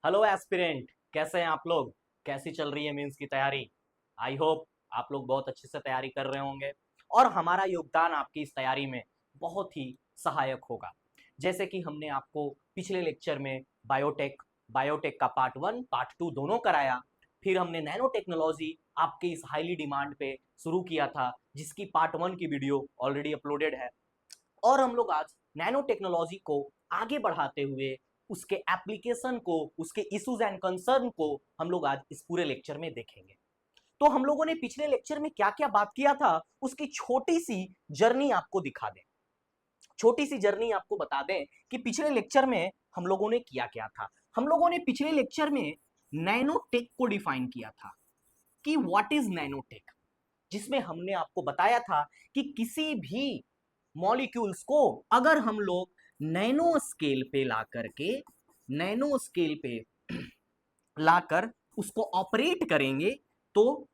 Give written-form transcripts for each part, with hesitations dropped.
Hello aspirant, कैसे हैं आप लोग? कैसी चल रही है मेंस की तैयारी? आई होप आप लोग बहुत अच्छे से तैयारी कर रहे होंगे और हमारा योगदान आपकी इस तैयारी में बहुत ही सहायक होगा। जैसे कि हमने आपको पिछले लेक्चर में बायोटेक का पार्ट 1 पार्ट 2 दोनों कराया। फिर हमने नैनो टेक्नोलॉजी आपके इस हाईली डिमांड पे शुरू किया था, जिसकी पार्ट 1 की वीडियो ऑलरेडी अपलोडेड है। और हम लोग आज नैनो टेक्नोलॉजी को आगे बढ़ाते हुए उसके एप्लीकेशन को, उसके इश्यूज एंड कंसर्न को हम लोग आज इस पूरे लेक्चर में देखेंगे। तो हम लोगों ने पिछले लेक्चर में क्या क्या बात किया था, उसकी छोटी सी जर्नी आपको दिखा दें। छोटी सी जर्नी आपको बता दें कि पिछले लेक्चर में हम लोगों ने किया क्या था। हम लोगों ने पिछले लेक्चर में नैनो टेक को डिफाइन किया था कि व्हाट इज नैनो टेक, जिसमें हमने आपको बताया था कि किसी भी मॉलिक्यूल्स को अगर हम लोग नैनो स्केल पे ला करके नैनो स्केल पे लाकर उसको ऑपरेट करेंगे तो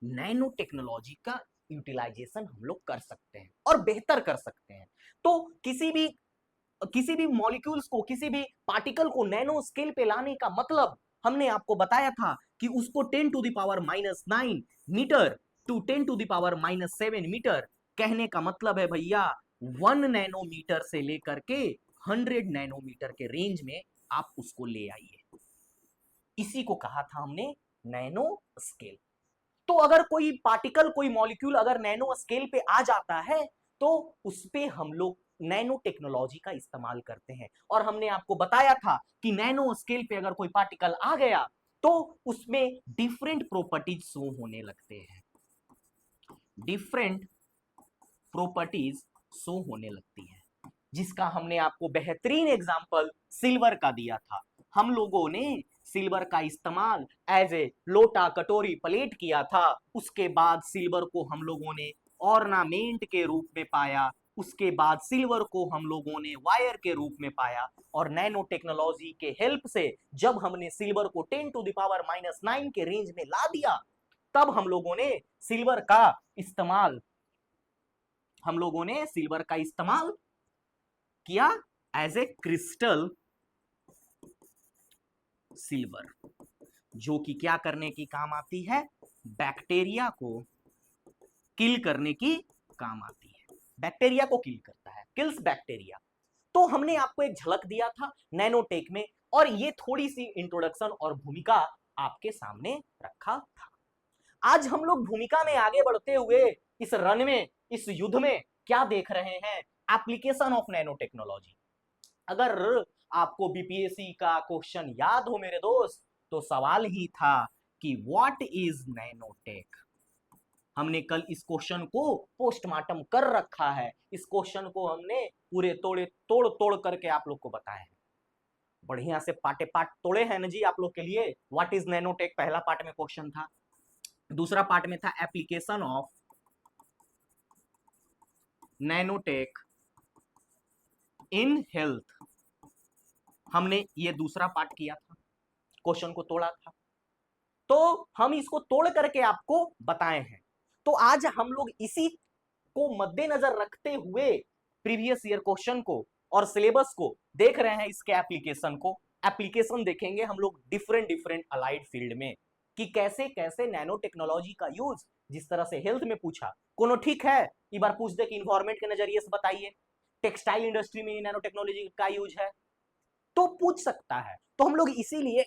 नैनो टेक्नोलॉजी का यूटिलाइजेशन हम लोग कर सकते हैं और बेहतर कर सकते हैं। तो किसी भी मॉलिक्यूल्स को, किसी भी पार्टिकल को नैनो स्केल पे लाने का मतलब हमने आपको बताया था कि उसको 10⁻⁻9 मीटर टू 10⁻⁻7 मीटर, कहने का मतलब है भैया 1 नैनोमीटर से लेकर के 100 नैनोमीटर के रेंज में आप उसको ले आइए। इसी को कहा था हमने नैनो स्केल। तो अगर कोई पार्टिकल, कोई मॉलिक्यूल अगर नैनो स्केल पे आ जाता है तो उस पे हम लोग नैनो टेक्नोलॉजी का इस्तेमाल करते हैं। और हमने आपको बताया था कि नैनो स्केल पे अगर कोई पार्टिकल आ गया तो उसमें डिफरेंट प्रॉपर्टीज शो होने लगते हैं, डिफरेंट प्रॉपर्टीज शो होने लगती है, जिसका हमने आपको बेहतरीन एग्जांपल सिल्वर का दिया था। हम लोगों ने सिल्वर का इस्तेमाल एज ए लोटा, कटोरी, प्लेट किया था। उसके बाद सिल्वर को हम लोगों ने ऑर्नामेंट के रूप में पाया। उसके बाद सिल्वर को हम लोगों ने वायर के रूप में पाया। और नैनो टेक्नोलॉजी के हेल्प से जब हमने सिल्वर को 10⁻⁹ के रेंज में ला दिया, तब हम लोगों ने सिल्वर का इस्तेमाल किया एज ए क्रिस्टल सिल्वर, जो कि क्या करने की काम आती है? बैक्टीरिया को किल करने की काम आती है। बैक्टीरिया को किल करता है, किल्स बैक्टीरिया। तो हमने आपको एक झलक दिया था नैनोटेक में, और ये थोड़ी सी इंट्रोडक्शन और भूमिका आपके सामने रखा था। आज हम लोग भूमिका में आगे बढ़ते हुए इस रन में, इस युद्ध में क्या देख रहे हैं? Application of nano technology. अगर आपको बीपीएससी का क्वेश्चन याद हो मेरे दोस्त, तो सवाल ही था कि व्हाट इज नैनोटेक। हमने कल इस क्वेश्चन को पोस्टमार्टम कर रखा है। इस क्वेश्चन को हमने पूरे तोड़ तोड़ करके आप लोग को बताया है। बढ़िया से पाटे पाट तोड़े हैं ना जी आप लोग के लिए। व्हाट इज नैनोटेक पहला पार्ट में क्वेश्चन था। दूसरा पार्ट में था application of nanotech in health. हमने ये दूसरा पार्ट किया था, क्वेश्चन को तोड़ा था। तो हम इसको तोड़ करके आपको बताए हैं। तो आज हम लोग इसी को मद्देनजर रखते हुए प्रीवियस ईयर क्वेश्चन को और सिलेबस को देख रहे हैं। इसके एप्लीकेशन को, एप्लीकेशन देखेंगे हम लोग डिफरेंट डिफरेंट अलाइड फील्ड में, कि कैसे कैसे नैनो टेक्नोलॉजी का यूज, जिस तरह से हेल्थ में पूछा, कोनो ठीक है एक बार पूछ दे कि इन्वायरमेंट के नजरिए से बताइए टेक्सटाइल इंडस्ट्री में नैनो टेक्नोलॉजी का यूज है, तो पूछ सकता है। तो हम लोग इसीलिए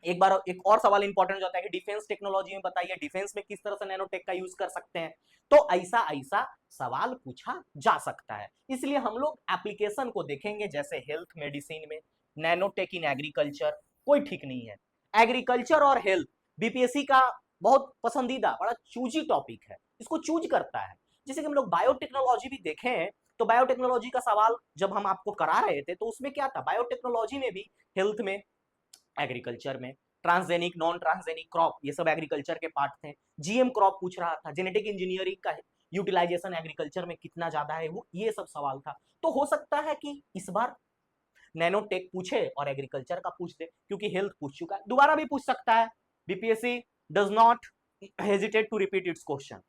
एक बार एक और सवाल इंपॉर्टेंट होता है कि डिफेंस टेक्नोलॉजी में बताइए, डिफेंस में किस तरह से नैनोटेक का यूज कर सकते हैं। तो ऐसा ऐसा सवाल पूछा जा सकता है। इसलिए हम लोग एप्लीकेशन को देखेंगे, जैसे हेल्थ मेडिसिन में नैनोटेक इन एग्रीकल्चर, कोई ठीक नहीं है। एग्रीकल्चर और हेल्थ बीपीएससी का बहुत पसंदीदा, बड़ा चूजी टॉपिक है, इसको चूज करता है। जैसे कि हम लोग बायोटेक्नोलॉजी भी देखें, तो बायोटेक्नोलॉजी का सवाल जब हम आपको करा रहे थे तो उसमें क्या था, बायोटेक्नोलॉजी में भी, हेल्थ में, एग्रीकल्चर में, ट्रांसजेनिक, नॉन ट्रांसजेनिक क्रॉप, ये सब एग्रीकल्चर के पार्ट थे। जीएम क्रॉप पूछ रहा था, जेनेटिक इंजीनियरिंग का यूटिलाइजेशन एग्रीकल्चर में कितना ज्यादा है, वो ये सब सवाल था। तो हो सकता है कि इस बार नैनोटेक पूछे और एग्रीकल्चर का पूछ दे, क्योंकि हेल्थ पूछ चुका है, दोबारा भी पूछ सकता है। BPSC does not hesitate to repeat its question,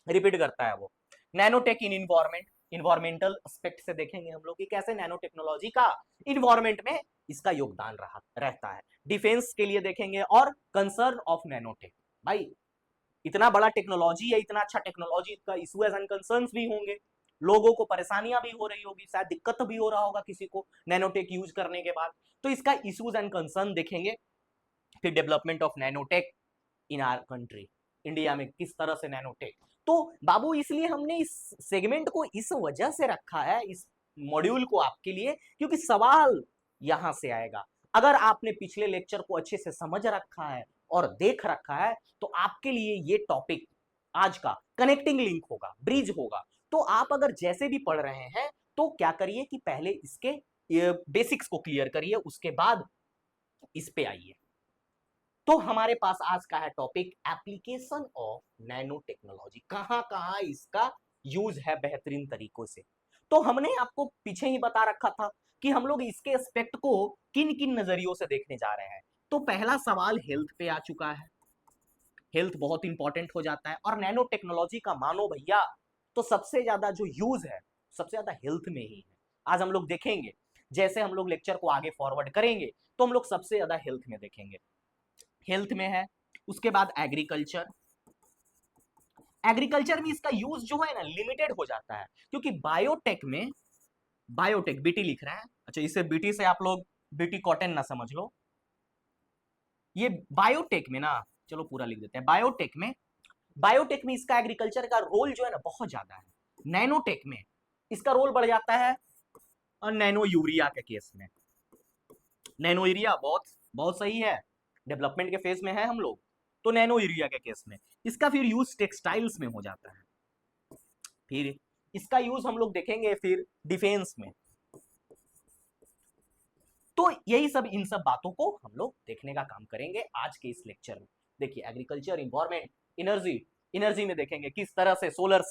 repeat करता है वो। Nanotech in environment, environmental aspect से देखेंगे हम लोग कि कैसे नैनो टेक्नोलॉजी का इन्वायरमेंट में इसका योगदान रहता है। डिफेंस के लिए देखेंगे और कंसर्न ऑफ नैनोटेक। भाई इतना बड़ा टेक्नोलॉजी है, इतना अच्छा टेक्नोलॉजी का इश्यूज एंड कंसर्न्स भी होंगे, लोगों को परेशानियां भी हो रही होगी, शायद दिक्कत भी हो रहा होगा किसी को नैनोटेक यूज करने के बाद, तो इसका इश्यूज एंड कंसर्न देखेंगे। फिर development of nanotech in our country, India में किस तरह से नैनोटेक। तो बाबू इसलिए हमने इस सेगमेंट को इस वजह से रखा है, इस मॉड्यूल को आपके लिए, क्योंकि सवाल यहां से आएगा। अगर आपने पिछले लेक्चर को अच्छे से समझ रखा है और देख रखा है तो आपके लिए ये टॉपिक आज का कनेक्टिंग लिंक होगा, ब्रिज होगा। तो आप अगर जैसे भी पढ़ रहे हैं तो क्या करिए कि पहले इसके बेसिक्स को क्लियर करिए, उसके बाद इस पे आइए। तो हमारे पास आज का है topic application of nano technology, कहां कहां इसका यूज है बेहतरीन तरीकों से। तो हमने आपको पीछे ही बता रखा था कि हम लोग इसके एस्पेक्ट को किन किन नजरियों से देखने जा रहे हैं। तो पहला सवाल हेल्थ पे आ चुका है, हेल्थ बहुत इंपॉर्टेंट हो जाता है, और नैनो टेक्नोलॉजी का मानो भैया तो सबसे ज्यादा जो यूज है सबसे ज्यादा हेल्थ में ही है। आज हम लोग देखेंगे, जैसे हम लोग लेक्चर को आगे फॉरवर्ड करेंगे तो हम लोग सबसे ज्यादा हेल्थ में देखेंगे, हेल्थ में है। उसके बाद एग्रीकल्चर, एग्रीकल्चर में इसका यूज जो है ना लिमिटेड हो जाता है, क्योंकि बायोटेक में, बायोटेक बीटी लिख रहे हैं, अच्छा इसे बीटी से आप लोग बीटी कॉटन ना समझ लो, ये बायोटेक में ना, चलो पूरा लिख देते हैं, बायोटेक में इसका एग्रीकल्चर का रोल जो है ना बहुत ज्यादा है। नैनोटेक में इसका रोल बढ़ जाता है, और नैनो यूरिया के केस में, नैनो यूरिया बहुत बहुत सही है, डेवलपमेंट के फेज में है हम लोग, तो नैनो यूरिया के केस में इसका फिर यूज टेक्सटाइल्स में हो जाता है। फिर इसका यूज हम लोग देखेंगे फिर डिफेंस में। तो यही सब, इन सब बातों को हम लोग देखने का काम करेंगे आज के इस लेक्चर में। देखिए एग्रीकल्चर, इन्वायरमेंट, एनर्जी, एनर्जी में देखेंगे किस तरह से सोलर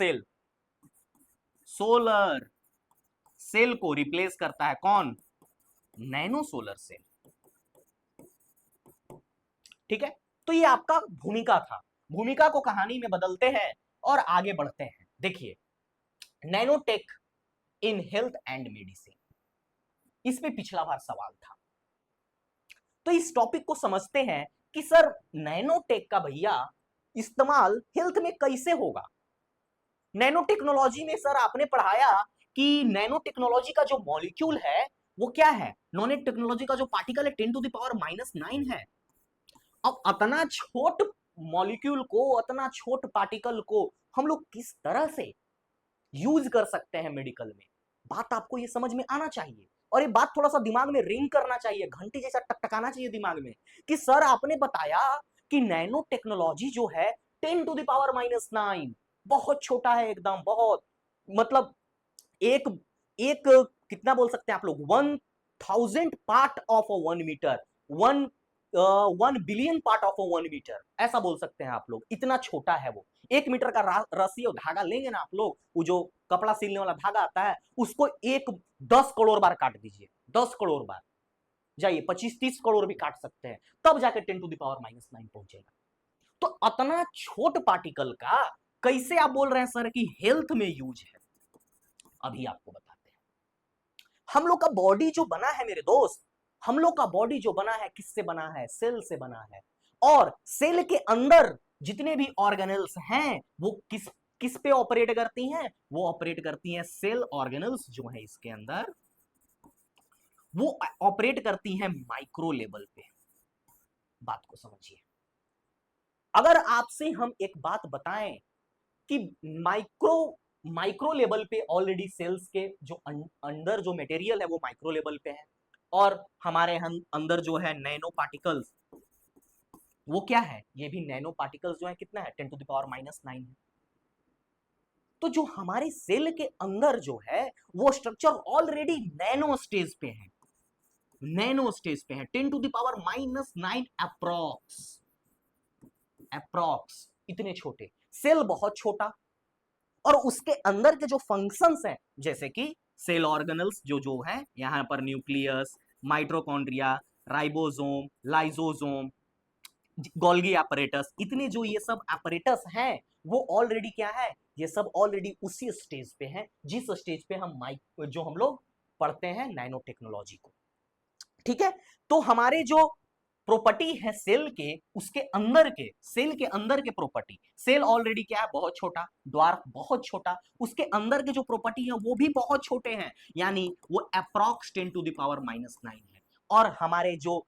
सेल को रिप्लेस करता है कौन, नैनो सोलर सेल। ठीक है, तो ये आपका भूमिका था, भूमिका को कहानी में बदलते हैं और आगे बढ़ते हैं। देखिए nanotech in health and medicine, इसमें पिछला बार सवाल था, तो इस टॉपिक को समझते हैं कि सर नैनोटेक का भैया इस्तेमाल हेल्थ में कैसे होगा। नैनो टेक्नोलॉजी में सर आपने पढ़ाया कि नैनो टेक्नोलॉजी का जो मॉलिक्यूल है वो क्या है, नैनो टेक्नोलॉजी का जो पार्टिकल है 10⁻⁹ है। अब इतना छोट मॉलिक्यूल को, इतना छोट पार्टिकल को हम लोग किस तरह से यूज कर सकते हैं मेडिकल में, बात आपको ये समझ में आना चाहिए, और ये बात थोड़ा सा दिमाग में रिंग करना चाहिए, घंटी जैसा टकटकाना चाहिए दिमाग में, कि सर आपने बताया कि नैनो टेक्नोलॉजी जो है 10⁻⁹ बहुत छोटा है एकदम, बहुत, मतलब एक एक कितना बोल सकते हैं आप लोग, 1000 part of 1 meter, 1 billion part of 1 meter, ऐसा बोल सकते हैं आप लोग, इतना छोटा है वो। 1 मीटर का रस्सी और धागा लेंगे ना आप लोग, वो जो कपड़ा सिलने वाला धागा आता है उसको 10 करोड़ बार काट दीजिए, 10 करोड़ बार, जाइए 25-30 करोड़ भी काट सकते हैं, तब जाके 10⁻⁹ पहुंचेगा। तो इतना छोट पार्टिकल का कैसे आप बोल रहे हैं सर कि हेल्थ में यूज है, अभी आपको बताते हैं। हम लोग का बॉडी जो बना है मेरे दोस्त, हम लोग का बॉडी जो बना है किससे बना है, सेल से बना है, और सेल के अंदर जितने भी ऑर्गेनल्स हैं वो किस किस पे ऑपरेट करती हैं, वो ऑपरेट करती हैं, सेल ऑर्गेनल्स जो है इसके अंदर वो ऑपरेट करती हैं माइक्रो लेवल पे। बात को समझिए, अगर आपसे हम एक बात बताएं कि माइक्रो लेवल पे ऑलरेडी सेल्स के जो अंदर जो मटेरियल है वो माइक्रो लेवल पे है, और हमारे अंदर जो है नैनो पार्टिकल्स वो क्या है, ये भी नैनो पार्टिकल्स जो है कितना है 10⁻⁹ है। तो जो हमारे सेल के अंदर जो है वो स्ट्रक्चर ऑलरेडी नैनो स्टेज पे है, नैनो स्टेज पे है, 10⁻⁹ अप्रॉक्स इतने छोटे, सेल बहुत छोटा, और उसके अंदर के जो फंक्शंस हैं जैसे कि सेल ऑर्गेनल्स जो जो है यहां पर nucleus, mitochondria, ribosome, lysosome, Golgi apparatus, इतने जो ये सब apparatus हैं वो ऑलरेडी क्या है, ये सब ऑलरेडी उसी स्टेज पे है जिस स्टेज पे हम लोग पढ़ते हैं नैनो टेक्नोलॉजी को। ठीक है, तो हमारे जो प्रॉपर्टी है सेल के, उसके अंदर के, सेल के अंदर के प्रॉपर्टी, सेल ऑलरेडी क्या है, बहुत छोटा, द्वार बहुत छोटा, उसके अंदर के जो प्रॉपर्टी है वो भी बहुत छोटे हैं, यानी वो अप्रॉक्स 10⁻⁹ है। और हमारे जो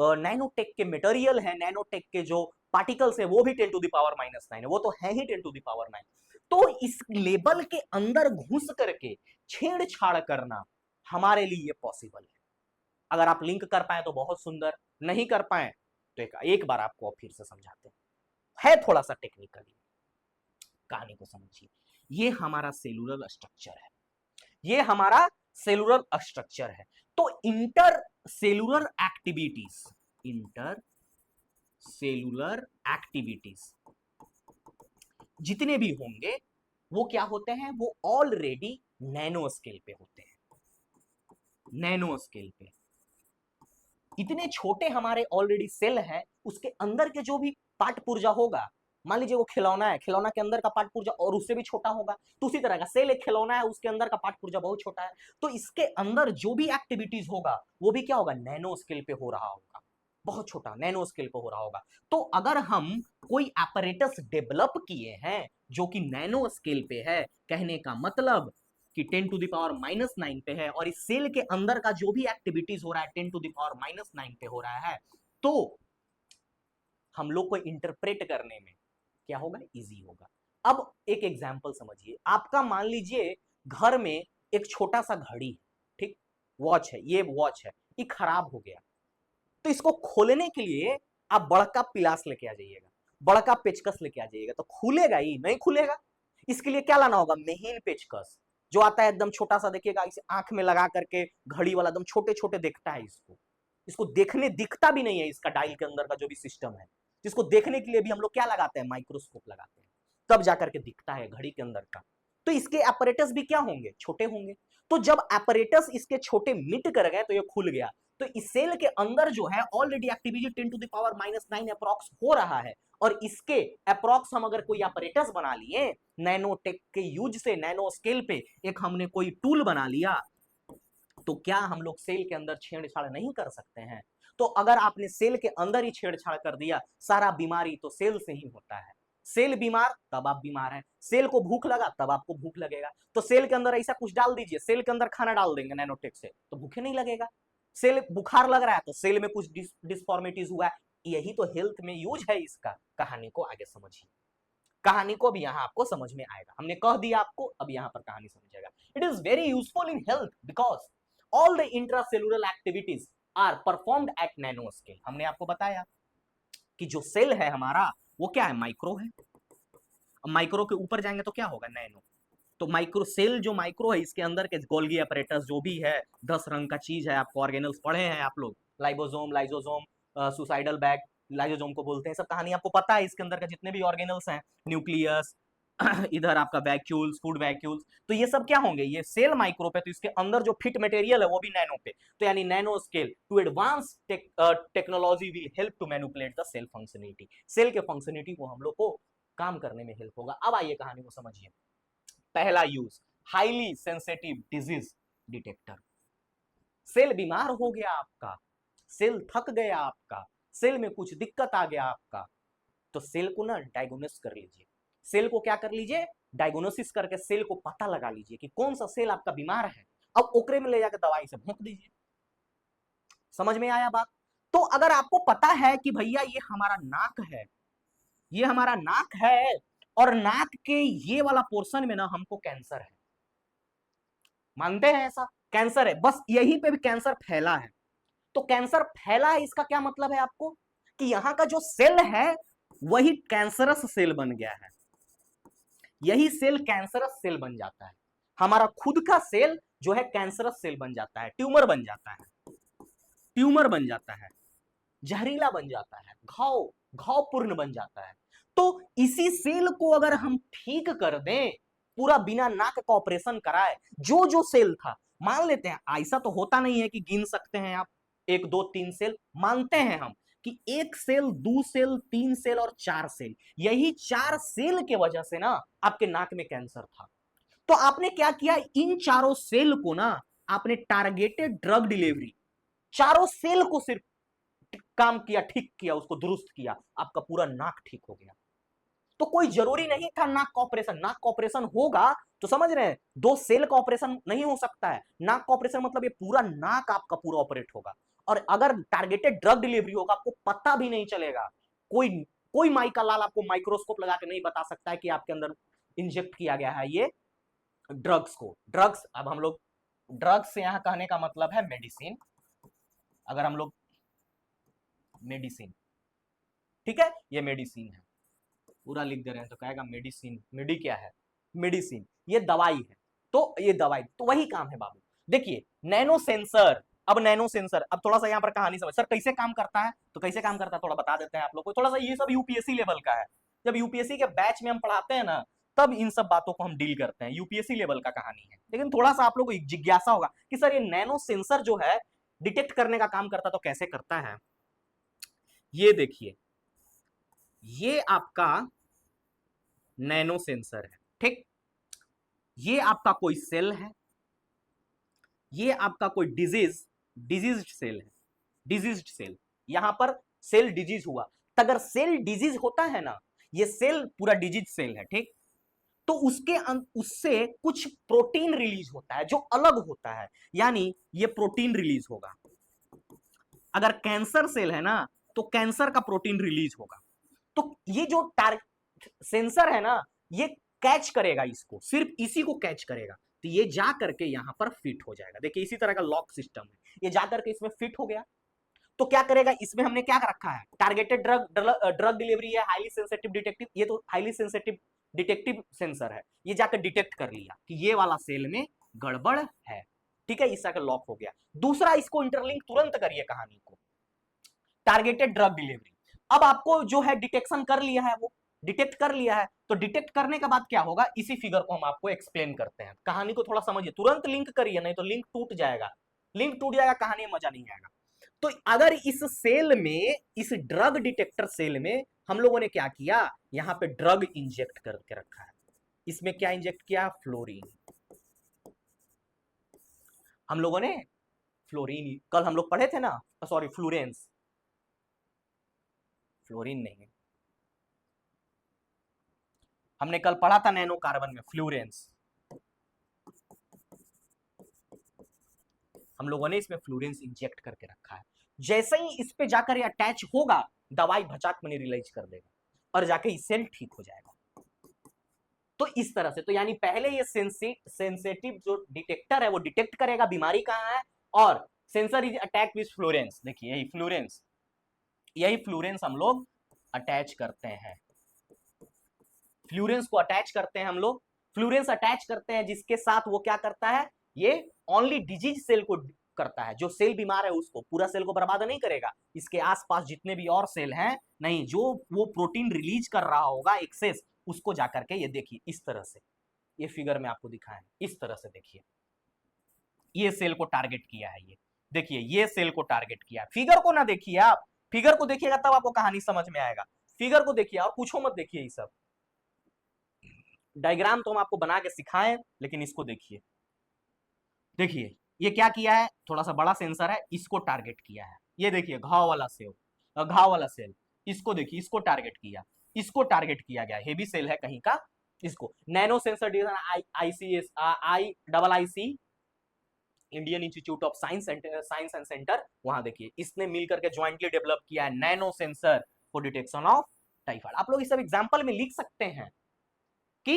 नैनोटेक के मटेरियल है, नैनोटेक के जो पार्टिकल्स है वो भी 10⁻⁹ है, वो तो है ही 10⁹। तो इस लेवल के अंदर घुस करके छेड़छाड़ करना हमारे लिए पॉसिबल है। अगर आप लिंक कर पाए तो बहुत सुंदर, नहीं कर पाए तो एक बार आपको फिर से समझाते हैं, है थोड़ा सा टेक्निकली, कहानी को समझिए। ये हमारा सेलुलर स्ट्रक्चर है, ये हमारा सेलुलर स्ट्रक्चर है। तो inter cellular activities, inter cellular activities जितने भी होंगे वो क्या होते हैं, वो ऑलरेडी नैनो स्केल पे होते हैं, नैनो स्केल पे। इतने छोटे हमारे ऑलरेडी सेल है, उसके अंदर के जो भी पार्ट पुर्जा होगा, मान लीजिए वो खिलौना है, खिलौना के अंदर का पार्ट पुर्जा और उससे भी छोटा होगा, तो उसी तरह का सेल एक खिलौना है, उसके अंदर का पार्ट पुर्जा बहुत छोटा है, तो इसके अंदर जो भी एक्टिविटीज होगा वो भी क्या होगा, नैनो स्केल पे हो रहा होगा, बहुत छोटा नैनो स्केल पे हो रहा होगा। तो अगर हम कोई apparatus डेवलप किए हैं जो कि नैनो स्केल पे है, कहने का मतलब कि 10⁻⁹ पे है, और इस सेल के अंदर का जो भी एक्टिविटीज हो रहा है 10⁻⁹ पे हो रहा है, तो हम लोग को इंटरप्रेट करने में क्या होगा, इजी होगा। अब एक एग्जांपल समझिए, आपका मान लीजिए घर में एक छोटा सा घड़ी है, ठीक, वॉच है, ये वॉच है, ये खराब हो गया, तो इसको खोलने के लिए आप बड़का पिलास लेके आ जाइएगा, बड़का पेचकस लेके आ जाइएगा, तो खुलेगा ही नहीं, खुलेगा। इसके लिए क्या लाना होगा, महीन पेचकस जो आता है एकदम छोटा सा, देखिएगा इसे आंख में लगा करके, घड़ी वाला एकदम छोटे छोटे देखता है, इसको इसको देखने दिखता भी नहीं है, इसका डायल के अंदर का जो भी सिस्टम है, जिसको देखने के लिए भी हम लोग क्या लगाते हैं, माइक्रोस्कोप लगाते हैं, तब जाकर के दिखता है घड़ी के अंदर का। तो इसके अपरेटस भी क्या होंगे, छोटे होंगे। तो जब अपरेटस इसके छोटे मिट कर गए तो ये खुल गया। तो इस सेल के अंदर जो है ऑलरेडी एक्टिविटी 10⁻⁹ अप्रॉक्स हो रहा है, और इसके अप्रॉक्स हम अगर कोई अपरेटस बना लिए नैनोटेक के यूज से, नैनो स्केल पे एक हमने कोई टूल बना लिया, तो क्या हम लोग सेल के अंदर छेड़छाड़ नहीं कर सकते हैं? तो अगर आपने सेल के अंदर ही छेड़छाड़ कर दिया, सारा बीमारी तो सेल से ही होता है। सेल बीमार तब आप बीमार हैं, सेल को भूख लगा तब आपको भूख लगेगा। तो सेल के अंदर ऐसा कुछ डाल दीजिए, सेल के अंदर खाना डाल देंगे नैनोटेक से, तो भूखे नहीं लगेगा। सेल बुखार लग रहा है तो सेल में कुछ डिसफॉर्मिटीज हुआ है, यही तो हेल्थ में यूज है इसका। कहानी को आगे समझिए, कहानी को भी यहाँ आपको समझ में आएगा, हमने कह दिया आपको, अब यहाँ पर कहानी समझिएगा। It is very useful in health because all the intracellular activities are performed at nano scale. हमने आपको बताया कि जो सेल है हमारा वो क्या है, माइक्रो है। माइक्रो के ऊपर जाएंगे तो क्या होगा, नैनो। तो माइक्रो सेल जो माइक्रो है, इसके अंदर के गोल्गी अपरेटस जो भी है, 10 रंग का चीज है, आपको ऑर्गेनल्स पढ़े हैं आप लोग, लाइबोसोम, लाइसोसोम, सुसाइडल बैग, लाइसोसोम को बोलते हैं, सब कहानी आपको पता है। इसके अंदर के जितने भी ऑर्गेनल्स हैं, न्यूक्लियस, इधर आपका वैक्यूल्स, फूड वैक्यूल्स, तो ये सब क्या होंगे, ये सेल माइक्रो पे, तो इसके अंदर जो फिट मटेरियल है वो भी नैनो पे। तो यानी nano scale to advance technology will help to manipulate the cell functionality. Cell के फंक्शनलिटी को हम लोग को काम करने में हेल्प होगा। अब आइए कहानी को समझिए। पहला use, highly sensitive disease detector. Cell बीमार हो गया आपका, सेल थक गया आपका, सेल में कुछ दिक्कत आ गया आपका, तो सेल को ना डायग्नोसिस कर लीजिए। सेल को क्या कर लीजिए, डायग्नोसिस करके सेल को पता लगा लीजिए कि कौन सा सेल आपका बीमार है। अब ओकरे में ले जाकर दवाई से भोंक दीजिए। समझ में आया बात? तो अगर आपको पता है कि भैया ये हमारा नाक है, ये हमारा नाक है, और नाक के ये वाला पोर्शन में ना हमको कैंसर है, मानते हैं ऐसा कैंसर है, बस यहीं पे भी कैंसर फैला है। तो कैंसर फैला है, इसका क्या मतलब है आपको, कि यहां का जो सेल है वही कैंसरस सेल बन गया है, यही सेल कैंसरस सेल बन जाता है। हमारा खुद का सेल जो है कैंसरस सेल बन जाता है, ट्यूमर बन जाता है, ट्यूमर बन जाता है, जहरीला बन जाता है, घाव घावपूर्ण बन जाता है। तो इसी सेल को अगर हम ठीक कर दें, पूरा बिना नाक का ऑपरेशन कराए, जो जो सेल था, मान लेते हैं, ऐसा तो होता नहीं है कि गिन सकते हैं आप 1 2 3 सेल, मानते हैं हम कि एक सेल, दो सेल, तीन सेल और चार सेल, यही चार सेल के वजह से ना आपके नाक में कैंसर था। तो आपने क्या किया, इन चारों सेल को ना आपने टारगेटेड ड्रग डिलीवरी, चारों सेल को सिर्फ काम किया, ठीक किया, उसको दुरुस्त किया, आपका पूरा नाक ठीक हो गया। तो कोई जरूरी नहीं था नाक का ऑपरेशन। नाक का ऑपरेशन होगा तो समझ रहे हैं, दो सेल का ऑपरेशन नहीं हो सकता है। नाक का ऑपरेशन मतलब ये पूरा नाक आपका पूरा ऑपरेट होगा। और अगर टारगेटेड ड्रग डिलीवरी होगा, आपको पता भी नहीं चलेगा। कोई कोई माई का लाल आपको माइक्रोस्कोप लगा के नहीं बता सकता है कि आपके अंदर इंजेक्ट किया गया है ये ड्रग्स को। ड्रग्स, अब हम लोग ड्रग्स यहां कहने का मतलब है मेडिसिन। अगर हम लोग मेडिसिन, ठीक है, ये मेडिसिन है, पूरा लिख दे रहे हैं तो कहेगा मेडिसिन। मेडी क्या है, मेडिसिन, ये दवाई है। तो ये दवाई, तो वही काम है बाबू। देखिए नैनो सेंसर, अब नैनो सेंसर, अब थोड़ा सा यहां पर कहानी समझ, सर कैसे काम करता है, तो कैसे काम करता है थोड़ा बता देते हैं आप लोग को। थोड़ा सा ये सब यूपीएससी लेवल का है, जब यूपीएससी के बैच में हम पढ़ाते हैं ना, तब इन सब बातों को हम डील करते हैं। यूपीएससी लेवल का कहानी है, लेकिन थोड़ा सा आप लोग को जिज्ञासा होगा कि सर ये नैनो सेंसर जो है डिटेक्ट करने का काम करता, तो कैसे करता है। ये देखिए, ये आपका नैनो सेंसर है, ठीक। ये आपका कोई सेल है, ये आपका कोई डिजीज्ड सेल है, डिजीज्ड सेल, यहां पर सेल डिजीज हुआ। तो अगर सेल डिजीज होता है ना, ये सेल पूरा डिजीज सेल है, ठीक, तो उससे कुछ प्रोटीन रिलीज होता है जो अलग होता है, यानी ये प्रोटीन रिलीज होगा। अगर कैंसर सेल है ना, तो कैंसर का प्रोटीन रिलीज होगा। तो ये जो सेंसर है ना, ये कैच करेगा, इसको सिर्फ इसी को कैच करेगा, तो ये जा करके यहां पर फिट हो जाएगा। देखिए इसी तरह का लॉक सिस्टम है, ये जा करके इसमें फिट हो गया। तो क्या करेगा, इसमें हमने क्या रखा है, टारगेटेड ड्रग डिलीवरी है, हाईली सेंसिटिव डिटेक्टिव, ये तो हाईली सेंसिटिव डिटेक्टिव सेंसर है, ये जाकर डिटेक्ट कर लिया कि ये वाला सेल में गड़बड़ है, ठीक है, इस तरह का लॉक हो गया। दूसरा, इसको इंटरलिंक तुरंत करिए कहानी को, टारगेटेड ड्रग डिलीवरी। अब आपको जो है डिटेक्शन कर लिया है, वो डिटेक्ट कर लिया है, तो डिटेक्ट करने के बाद क्या होगा, इसी फिगर को हम आपको एक्सप्लेन करते हैं। कहानी को थोड़ा समझिए, तुरंत लिंक करिए, नहीं तो लिंक टूट जाएगा, लिंक टूट जाएगा, कहानी में मजा नहीं आएगा। तो अगर इस सेल में, इस ड्रग डिटेक्टर सेल में हम लोगों ने क्या किया, यहां पे ड्रग इंजेक्ट करके रखा है। इसमें क्या इंजेक्ट किया, फ्लोरीन। हम लोगों ने फ्लोरीन, कल हम लोग पढ़े थे ना, सॉरी फ्लोरेंस, फ्लोरीन नहीं, हमने कल पढ़ा था नैनो कार्बन में फ्लोरेंस, हम लोगों ने इसमें फ्लोरेंस इंजेक्ट करके रखा है। जैसे ही इस पे जाकर ये अटैच होगा, दवाई भचाक में रिलीज कर देगा और जाके ये सेल ठीक हो जाएगा। तो इस तरह से, तो यानी पहले ये सेंसिटिव जो डिटेक्टर है वो डिटेक्ट करेगा बीमारी कहां है, और sensor is attack with Florence. देखिए यही फ्लोरेंस, यही फ्लोरेंस हम लोग अटैच करते हैं, फ्लोरेंस को अटैच करते हैं हम लोग, फ्लोरेंस अटैच करते हैं, जिसके साथ वो क्या करता है, ये ओनली डिजीज सेल को करता है, जो सेल बीमार है उसको, पूरा सेल को बर्बाद नहीं करेगा, इसके आसपास जितने भी और सेल हैं नहीं, जो वो प्रोटीन रिलीज कर रहा होगा एक्सेस, उसको जाकर के ये देखिए इस तरह से, ये फिगर में आपको दिखाएं, इस तरह से देखिए, ये सेल को टारगेट किया है, ये देखिए ये सेल को टारगेट किया। फिगर को ना देखिए आप, फिगर को देखिएगा तब आपको कहानी समझ में आएगा, फिगर को देखिए और पूछो मत, देखिए ये सब डायग्राम तो हम आपको बना के सिखाएं, लेकिन इसको देखिए, देखिए ये क्या किया है, थोड़ा सा बड़ा सेंसर है, इसको टारगेट किया है। ये देखिए घाव वाला सेल, घाव वाला सेल, इसको देखिए, इसको टारगेट किया, इसको टारगेट किया गया, हेवी सेल है कहीं का, इसको nano sensor design I Indian institute of science and centre, वहां देखिए इसने मिलकर के ज्वाइंटली डेवलप किया है nano sensor for detection of typhoid. आप लोग इस सब एग्जांपल में लिख सकते हैं कि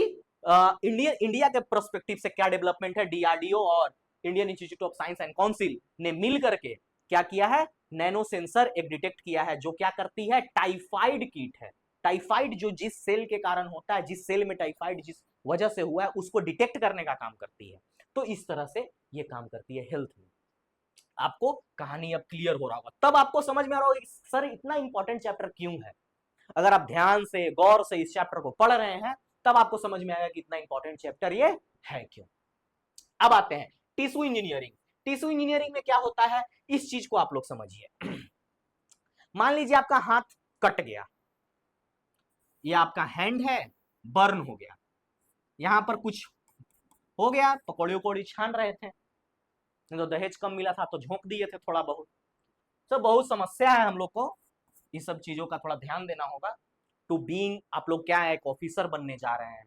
इंडिया के प्रोस्पेक्टिव से क्या डेवलपमेंट है, डीआरडीओ और Indian institute of science and council ने मिल करके क्या किया है, नैनो सेंसर एक डिटेक्ट किया है, जो क्या करती है, टाइफाइड कीट है, टाइफाइड जो जिस सेल के कारण होता है, जिस सेल में टाइफाइड जिस वजह से हुआ है, उसको डिटेक्ट करने का काम करती है। तो इस तरह से ये काम करती है हेल्थ में। आपको कहानी अब क्लियर हो रहा होगा, तब आपको समझ में आ रहा होगा सर इतना इंपॉर्टेंट चैप्टर क्यों है। अगर आप ध्यान से गौर से इस चैप्टर को पढ़ रहे हैं, तब आपको समझ में आएगा कि इतना इंपॉर्टेंट चैप्टर ये है क्यों। अब आते हैं टिश्यू इंजीनियरिंग। टिश्यू इंजीनियरिंग में क्या होता है, इस चीज को आप लोग समझिए। मान लीजिए आपका हाथ कट गया, ये आपका हैंड है, बर्न हो गया, यहां पर कुछ हो गया, पकौड़ी उकौड़ी छान रहे थे, तो दहेज कम मिला था तो झोंक दिए थे थोड़ा बहुत। तो बहुत समस्या है, हम लोग को इस सब चीजों का थोड़ा ध्यान देना होगा। टू बीइंग, आप लोग क्या है, एक ऑफिसर बनने जा रहे हैं,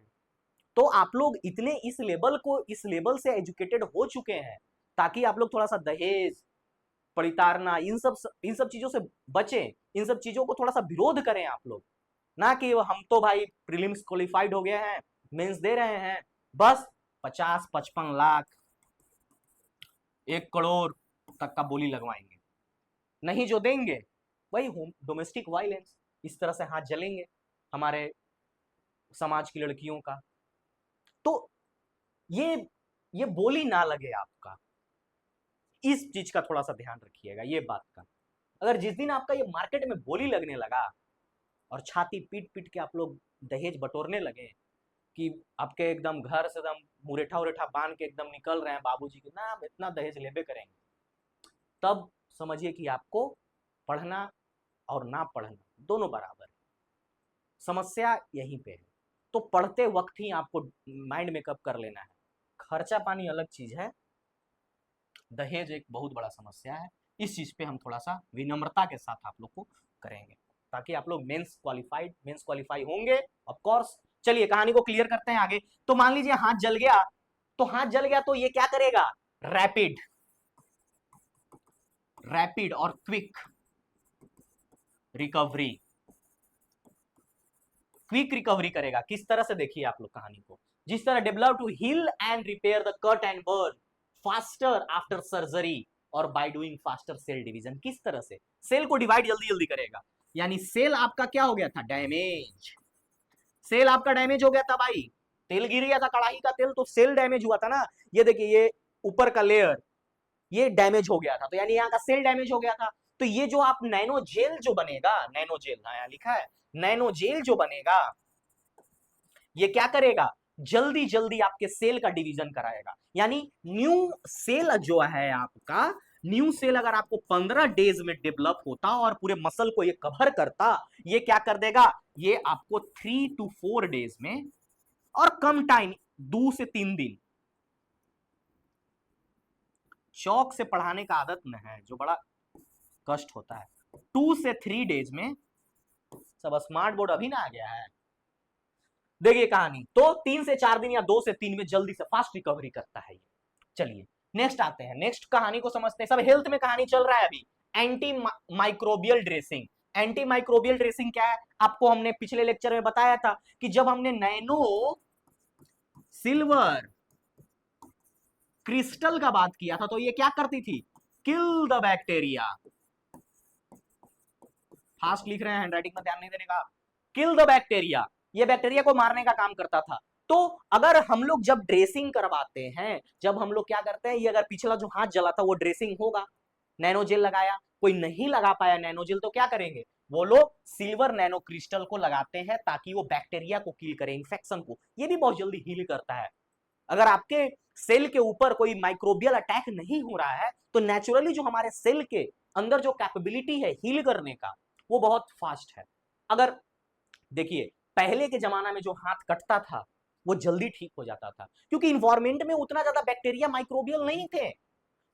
तो आप लोग इतने इस लेवल से एजुकेटेड हो चुके हैं ताकि आप लोग थोड़ा सा दहेज, परिताड़ना, इन सब चीजों से बचें, इन सब चीजों को थोड़ा सा विरोध करें आप लोग। ना कि हम तो भाई प्रीलिम्स क्वालिफाइड हो गए हैं, मेंस दे रहे हैं, बस 50-55 लाख, 1 करोड़ तक का बोली लगवाएंगे, नहीं जो देंगे वही होम डोमेस्टिक वायलेंस, इस तरह से हाथ जलेंगे हमारे समाज की लड़कियों का। तो ये ये बोली ना लगे आपका, इस चीज का थोड़ा सा ध्यान रखिएगा, ये बात का। अगर जिस दिन आपका ये मार्केट में बोली लगने लगा और छाती पीट पीट के आप लोग दहेज बटोरने लगे कि आपके एकदम घर से एकदम मुरेठा उरेठा बांध के एकदम निकल रहे हैं बाबूजी के, ना हम इतना दहेज लेबे करेंगे, तब समझिए कि आपको पढ़ना और ना पढ़ना दोनों बराबर है। समस्या यहीं पे है। तो पढ़ते वक्त ही आपको माइंड मेकअप कर लेना है, खर्चा पानी अलग चीज है, दहेज एक बहुत बड़ा समस्या है। इस चीज पे हम थोड़ा सा विनम्रता के साथ आप लोग को करेंगे ताकि आप लोग मेंस क्वालिफाई होंगे ऑफ कोर्स। चलिए कहानी को क्लियर करते हैं आगे। तो मान लीजिए हाथ जल गया, तो हाथ जल गया तो ये क्या करेगा, रैपिड रैपिड और क्विक रिकवरी, क्विक रिकवरी करेगा। किस तरह से, देखिए आप लोग कहानी को, जिस तरह develop to heal and repair the cut and burn faster after surgery और by doing faster cell division, किस तरह से सेल को डिवाइड जल्दी जल्दी करेगा। यानी सेल आपका क्या हो गया था, डैमेज, सेल आपका डैमेज हो गया था भाई, तेल गिर गया था कढ़ाई का तेल तो सेल डैमेज हुआ था ना। ये देखिए, ये ऊपर का लेयर ये डैमेज हो गया था, तो यानी यहाँ का सेल डैमेज हो गया था। तो ये जो आप नैनो जेल जो बनेगा, नैनो जेल यहाँ लिखा है, नैनो जेल जो बनेगा ये क्या करेगा, जल्दी जल्दी आपके सेल का डिवीजन कराएगा। यानी न्यू सेल जो है आपका, न्यू सेल अगर आपको 15 डेज में डेवलप होता और पूरे मसल को ये कवर करता, ये क्या कर देगा, ये आपको 3 to 4 डेज में, और कम टाइम 2 से 3 दिन। चौक से पढ़ाने का आदत न है जो बड़ा कष्ट होता है, 2 से 3 डेज में, सब स्मार्ट बोर्ड अभी ना आ गया है। देखिए कहानी तो 3 से 4 दिन या 2 से 3 में जल्दी से फास्ट रिकवरी करता है ये। चलिए नेक्स्ट आते हैं, नेक्स्ट कहानी को समझते हैं। सब हेल्थ में कहानी चल रहा है अभी। Anti microbial dressing, anti microbial dressing क्या है, आपको हमने पिछले लेक्चर में बताया था कि जब हमने नैनो सिल्वर क्रिस्टल का बात किया था तो ये क्या करती थी, किल द बैक्टीरिया, फास्ट लिख रहे हैं, हैंडराइटिंग में ध्यान नहीं देने का, किल द बैक्टीरिया, ये बैक्टीरिया को मारने का काम करता था। तो अगर हम लोग जब ड्रेसिंग करवाते हैं, जब हम लोग क्या करते हैं, ये अगर पिछला जो हाथ जला था वो ड्रेसिंग होगा, नैनोजेल लगाया, कोई नहीं लगा पाया नैनोजेल, तो क्या करेंगे वो लोग, सिल्वर नैनो क्रिस्टल को लगाते हैं ताकि वो बैक्टीरिया को किल करे, इंफेक्शन को, ये भी बहुत जल्दी हील करता है। अगर आपके सेल के ऊपर कोई माइक्रोबियल अटैक नहीं हो रहा है तो नेचुरली जो हमारे सेल के अंदर जो कैपेबिलिटी है हील करने का वो बहुत फास्ट है। अगर देखिए पहले के जमाना में जो हाथ कटता था वो जल्दी ठीक हो जाता था क्योंकि इन्वायरमेंट में उतना ज्यादा बैक्टीरिया माइक्रोबियल नहीं थे,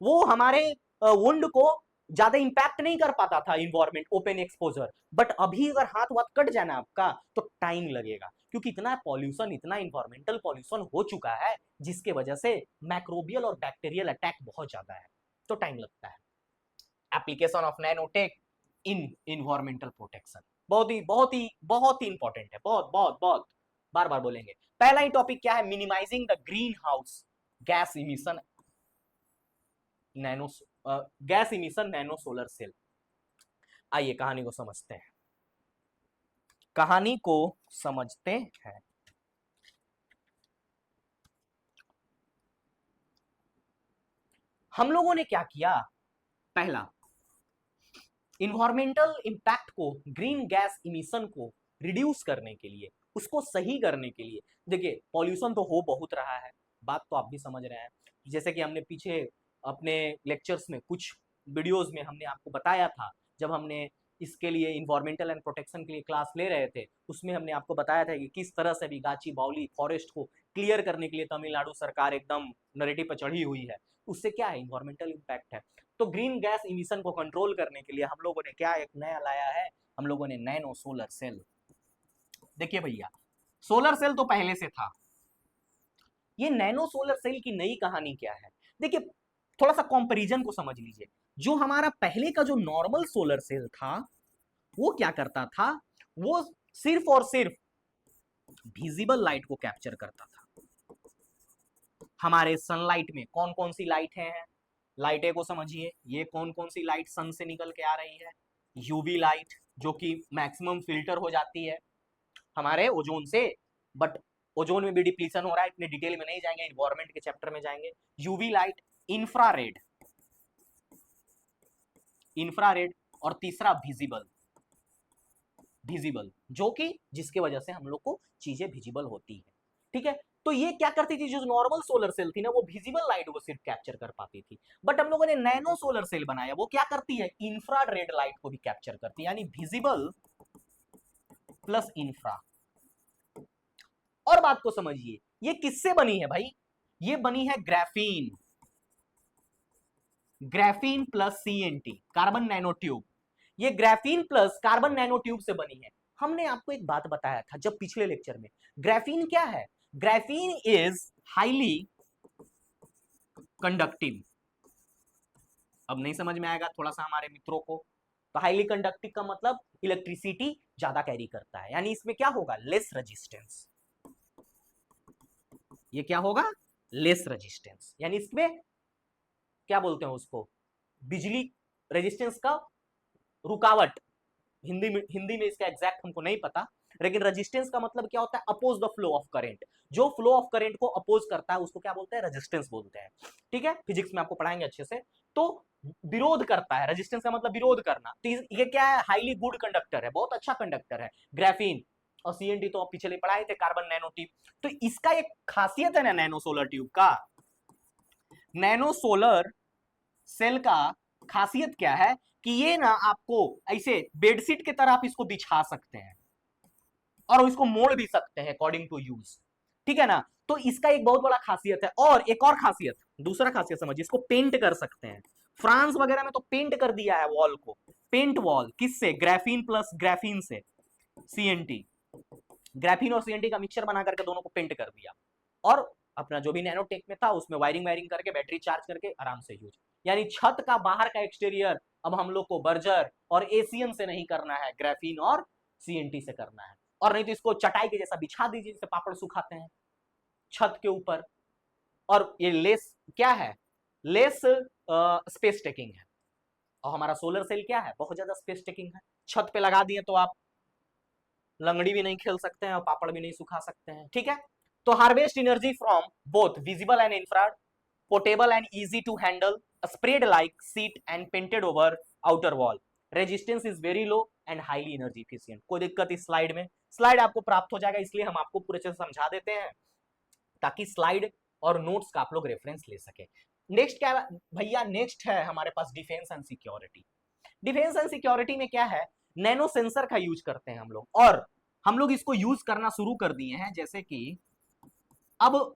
वो हमारे वुंड को ज्यादा इंपैक्ट नहीं कर पाता था इन्वायरमेंट, ओपन एक्सपोजर। बट अभी अगर हाथ वाथ कट जाए ना आपका तो टाइम लगेगा क्योंकि इतना पॉल्यूशन, इतना इन्वायरमेंटल पॉल्यूशन हो चुका है जिसके वजह से मैक्रोबियल और बैक्टीरियल अटैक बहुत ज्यादा है, तो टाइम लगता है। Application of nanotech in environmental protection बहुत ही बहुत ही बहुत ही इंपॉर्टेंट है, बहुत बहुत बहुत बार बार बोलेंगे। पहला ही टॉपिक क्या है, minimizing the green house gas emission nano gas emission nano solar cell. आइए कहानी को समझते हैं, कहानी को समझते हैं। हम लोगों ने क्या किया, पहला इन्वायरमेंटल इंपैक्ट को, ग्रीन गैस इमिशन को रिड्यूस करने के लिए, उसको सही करने के लिए, देखिए पॉल्यूशन तो हो बहुत रहा है, बात तो आप भी समझ रहे हैं। जैसे कि हमने पीछे अपने लेक्चर्स में कुछ वीडियोस में हमने आपको बताया था, जब हमने इसके लिए इन्वायरमेंटल एंड प्रोटेक्शन के लिए क्लास ले रहे थे, उसमें हमने आपको बताया था कि किस तरह से भी गाची बाउली फॉरेस्ट को क्लियर करने के लिए तमिलनाडु सरकार एकदम नरेटिव पर चढ़ी हुई है। उससे क्या है, इन्वायरमेंटल इम्पैक्ट है। तो ग्रीन गैस इमिशन को कंट्रोल करने के लिए हम लोगों ने क्या एक नया लाया है, हम लोगों ने नैनो सोलर सेल। देखिए भैया, सोलर सेल तो पहले से था, ये नैनो सोलर सेल की नई कहानी क्या है। देखिए थोड़ा सा कंपैरिजन को समझ लीजिए। जो हमारा पहले का जो नॉर्मल सोलर सेल था वो क्या करता था, वो सिर्फ और सिर्फ विजिबल लाइट को कैप्चर करता था। हमारे सनलाइट में कौन कौन सी लाइट है, लाइटें को समझिए, ये कौन कौन सी लाइट सन से निकल के आ रही है, यूवी लाइट जो कि मैक्सिमम फिल्टर हो जाती है हमारे ओजोन से, बट ओजोन में भी डिप्लीशन हो रहा है, इतने डिटेल में नहीं जाएंगे, एनवायरमेंट के चैप्टर में जाएंगे। यूवी लाइट, इंफ्रारेड, इंफ्रारेड और तीसरा विजिबल, विजिबल जो कि जिसके वजह से हम लोग को चीजें विजिबल होती है। ठीक है, तो ये क्या करती थी, जो नॉर्मल सोलर सेल थी ना वो विजिबल लाइट को सिर्फ कैप्चर कर पाती थी, बट हम लोगों ने नैनो सोलर सेल बनाया, वो क्या करती है, इंफ्रारेड लाइट को भी कैप्चर करती है, यानी विजिबल प्लस इंफ्रा। और बात को समझिए, ये किससे बनी है भाई, ये बनी है graphene, graphene plus CNT, carbon nano tube. ये graphene plus carbon nano tube से बनी है। हमने आपको एक बात बताया था जब पिछले लेक्चर में, ग्राफीन क्या है, ग्राफीन इज हाईली कंडक्टिव। अब नहीं समझ में आएगा थोड़ा सा हमारे मित्रों को, तो हाईली कंडक्टिव का मतलब इलेक्ट्रिसिटी ज्यादा कैरी करता है, यानी इसमें क्या होगा, लेस रेजिस्टेंस। ये क्या होगा, लेस रेजिस्टेंस, यानी इसमें क्या बोलते हैं उसको, बिजली रेजिस्टेंस का रुकावट, हिंदी में इसका एग्जैक्ट हमको नहीं पता, लेकिन रेजिस्टेंस का मतलब क्या होता है, oppose the flow of current, जो फ्लो ऑफ करंट को अपोज करता है उसको क्या बोलते हैं, रेजिस्टेंस बोलते हैं। ठीक है, फिजिक्स में आपको पढ़ाएंगे अच्छे से। तो विरोध करता है, रेजिस्टेंस का मतलब विरोध करना, तो ये क्या है, हाईली गुड कंडक्टर है, बहुत अच्छा कंडक्टर है ग्राफीन। और सीएनटी तो आप पिछले पढ़ाए थे, कार्बन नैनो ट्यूब। तो इसका एक खासियत है ना नैनो सोलर ट्यूब का, नैनो सोलर सेल का खासियत क्या है कि ये ना आपको ऐसे बेडशीट की तरह आप इसको बिछा सकते हैं और इसको मोड़ भी सकते हैं अकॉर्डिंग टू यूज। ठीक है ना, तो इसका एक बहुत बड़ा खासियत है। और एक और खासियत, दूसरा खासियत समझिए, इसको पेंट कर सकते हैं। फ्रांस वगैरह में तो पेंट कर दिया है वॉल को, पेंट वॉल, किससे, ग्राफीन प्लस ग्राफीन से, सीएनटी, ग्राफीन और सीएनटी का मिक्सचर बना करके दोनों को पेंट कर दिया, और अपना जो भी नैनोटेक में था उसमें वायरिंग वायरिंग करके बैटरी चार्ज करके आराम से यूज। यानी छत का बाहर का एक्सटीरियर अब हम लोग को बर्जर और एशियन से नहीं करना है, ग्राफीन और सीएनटी से करना है। और नहीं तो इसको चटाई के जैसा बिछा दीजिए, जैसे पापड़ सुखाते हैं छत के ऊपर। और ये लेस क्या है, लेस स्पेस टेकिंग है। और हमारा सोलर सेल क्या है, बहुत ज्यादा स्पेस टेकिंग है। छत पे लगा दिए तो आप लंगड़ी भी नहीं खेल सकते हैं और पापड़ भी नहीं सुखा सकते हैं। ठीक है, तो harvest energy from both visible and infrared, portable and easy to handle, spread like sheet and painted over outer wall, resistance is very low and highly energy efficient. कोई दिक्कत इस स्लाइड में, स्लाइड आपको प्राप्त हो जाएगा, इसलिए हम आपको पूरे से समझा देते हैं ताकि स्लाइड और नोट्स का आप लोग रेफरेंस ले सके। नेक्स्ट क्या भैया, नेक्स्ट है हमारे पास defence and security. Defence and security में क्या है, नैनो सेंसर का यूज करते हैं हम लोग, और हम लोग इसको यूज करना शुरू कर दिए हैं। जैसे कि अब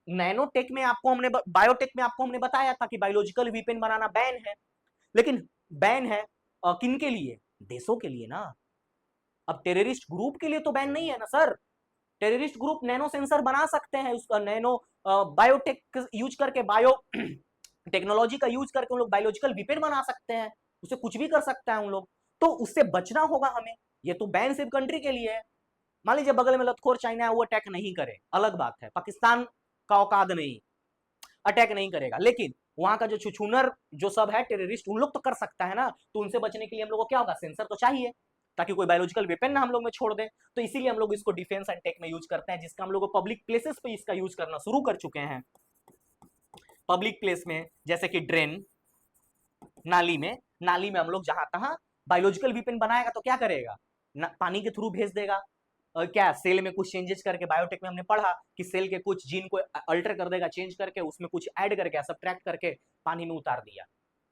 नैनोटेक में आपको हमने, बायोटेक में आपको हमने बताया था कि बायोलॉजिकल वीपन बनाना बैन है, लेकिन बैन है किन के लिए, देशों के लिए ना। अब टेररिस्ट ग्रुप के लिए तो बैन नहीं है ना sir, terrorist group nano sensor बना सकते हैं, उसका नैनो बायोटेक यूज करके, बायो टेक्नोलॉजी का यूज करके उन लोग बायोलॉजिकल वीपन बना सकते हैं, उसे कुछ भी कर सकता है उन लोग। तो उससे बचना होगा हमें, ये तो बैन सिर्फ कंट्री के लिए है। मान लीजिए बगल में लतखोर चाइना है, वो अटैक नहीं करे, अलग बात है, पाकिस्तान का औकात नहीं, अटैक नहीं करेगा, लेकिन वहां का जो छुछुनर जो सब है टेररिस्ट, उन लोग तो कर सकता है ना। तो उनसे बचने के लिए हम लोग को क्या होगा, सेंसर तो चाहिए, ताकि कोई बायोलॉजिकल वेपन ना हम लोग में छोड़ दे। तो इसीलिए हम लोग इसको डिफेंस एंड टेक में यूज करते हैं, जिसका हम लोग पब्लिक प्लेसेस पे इसका यूज करना शुरू कर चुके हैं। पब्लिक प्लेस में जैसे कि ड्रेन, नाली में, नाली में हम लोग जहां तहां बायोलॉजिकल वेपन बनाएगा तो क्या करेगा, पानी के थ्रू भेज देगा। क्या सेल में कुछ चेंजेस करके, बायोटेक में हमने पढ़ा कि सेल के कुछ जीन को अल्टर कर देगा, चेंज करके उसमें कुछ ऐड करके, सब्ट्रैक्ट करके पानी में उतार दिया,